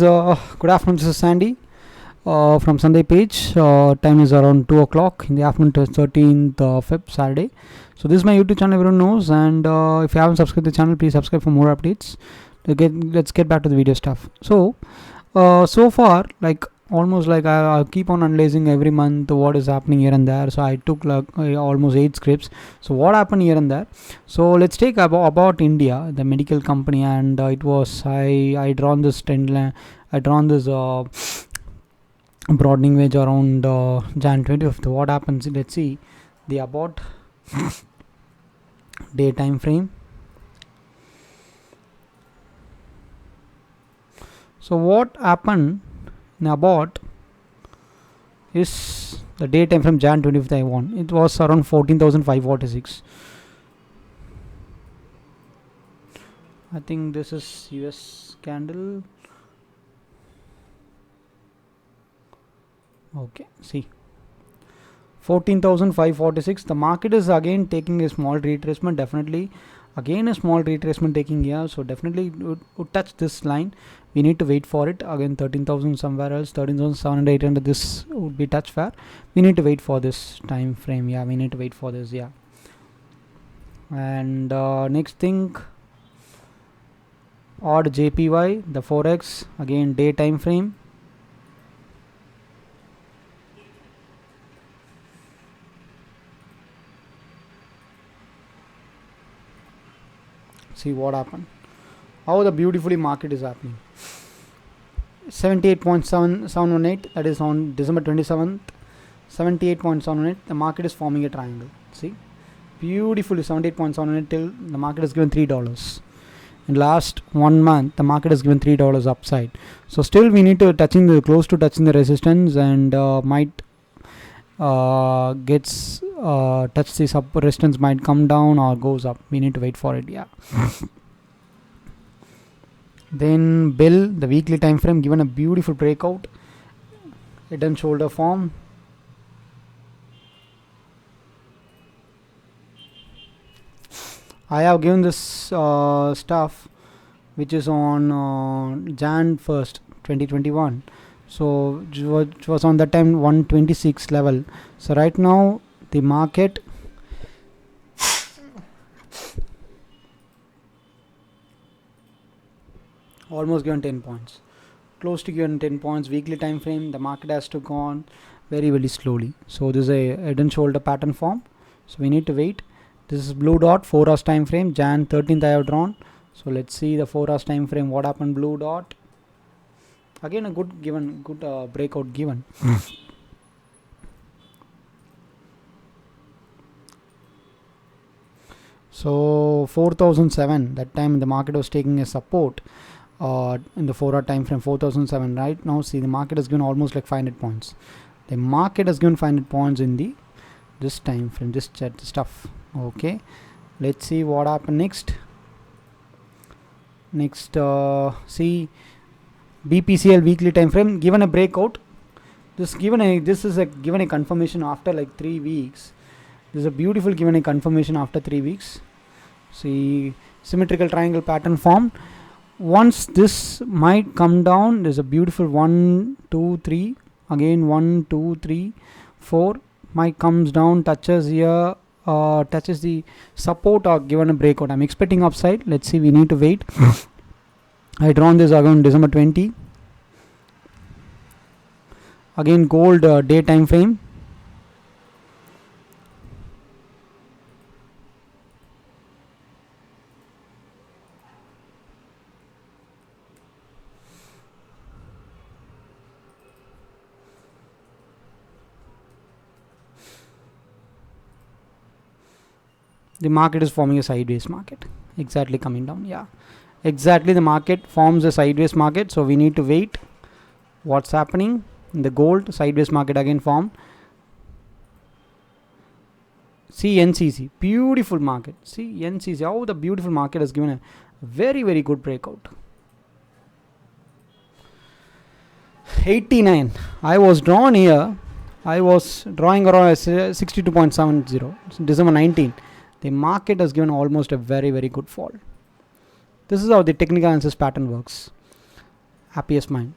Good afternoon, this is Sandy from Sandhai Pechu. Time is around 2 o'clock in the afternoon to 13th Feb Saturday. So this is my YouTube channel, everyone knows, and if you haven't subscribed to the channel, please subscribe for more updates. Let's get back to the video stuff. So far, almost I keep on analyzing every month what is happening here and there. So I took almost 8 scripts. So what happened here and there? So let's take about India, the medical company, and it was I drawn this trend line. I drawn this broadening wedge around Jan 20th. What happens? Let's see the about day time frame. So what happened in about is the day time from Jan 25th I won. It was around 14,546. I think this is US candle. Okay, see 14,546. The market is again taking a small retracement, definitely again a small retracement taking here, so definitely would touch this line. We need to wait for it again. 13,000 somewhere else, 13,700, 800, this would be touch fair. We need to wait for this time frame. Yeah, we need to wait for this. Yeah, and next thing, odd JPY, the forex, again day time frame. See what happened, how the beautifully market is happening. 78.718, that is on December 27th. 78.718, the market is forming a triangle. See, beautifully 78.718 till the market has given $3. In last 1 month, the market has given $3 upside. So still we need to close to touching the resistance, and might gets touch the sub resistance, might come down or goes up. We need to wait for it. Yeah. Then bill, the weekly time frame, given a beautiful breakout, head and shoulder form. I have given this stuff which is on Jan 1st 2021. So it was on that time 126 level. So right now the market almost given 10 points, close to given 10 points. Weekly time frame, the market has to go on very slowly. So this is a head and shoulder pattern form, so we need to wait. This is blue dot, 4 hours time frame, Jan 13th I have drawn. So let's see the 4 hours time frame, what happened. Blue dot, again a good breakout given. So 4007, that time the market was taking a support in the 4 hour time frame, 4007. Right now see the market has given almost like 500 points. The market has given 500 points in this time frame, this chat stuff. Okay, let's see what happened next. See BPCL weekly time frame, given a breakout. This is given a confirmation after like 3 weeks. This is a beautiful given a confirmation after 3 weeks. See, symmetrical triangle pattern formed. Once this might come down, there's a beautiful 1 2 3, again 1 2 3 4, might comes down, touches here, touches the support or given a breakout. I'm expecting upside. Let's see, we need to wait. I drawn this again December 20. Again gold day time frame. The market is forming a sideways market, exactly coming down. Yeah, exactly, the market forms a sideways market. So we need to wait what's happening in the gold. Sideways market again formed. See NCC, beautiful market. See NCC, how the beautiful market has given a very good breakout. 89, I was drawn here. I was drawing around 62.70, December 19. The market has given almost a very good fall. This is how the technical analysis pattern works. happiest mind.